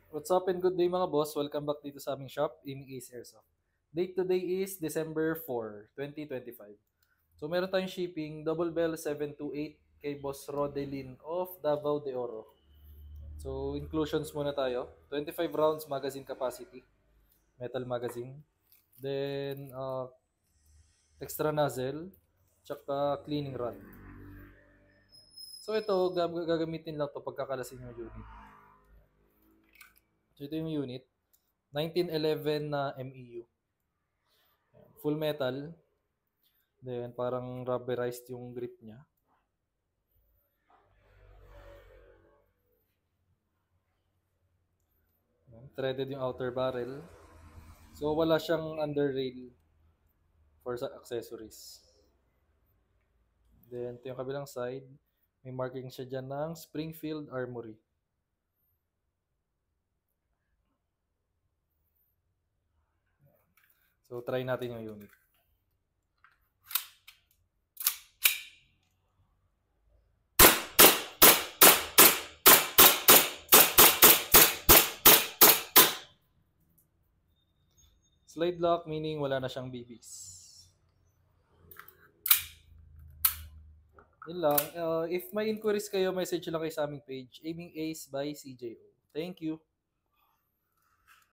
What's up and good day mga boss? Welcome back dito sa aming shop, Aiming Ace Airsoft. Date today is December 4, 2025. So meron tayong shipping Double Bell 728 kay Boss Rodelin of Davao de Oro. So inclusions muna tayo. 25 rounds magazine capacity, metal magazine. Then extra nozzle, tsaka cleaning rod. So ito, gagamitin lang to pagkakalasin yung unit. So ito yung unit, 1911 na MEU. Full metal. Then parang rubberized yung grip niya. Threaded yung outer barrel. So wala siyang under rail for sa accessories. Then ito yung kabilang side. May marking siya dyan ng Springfield Armory. So try natin yung unit. Slide lock meaning wala na siyang BBs. Yun lang. If may inquiries kayo, message lang kayo sa aming page, Aiming Ace by CJO. Thank you.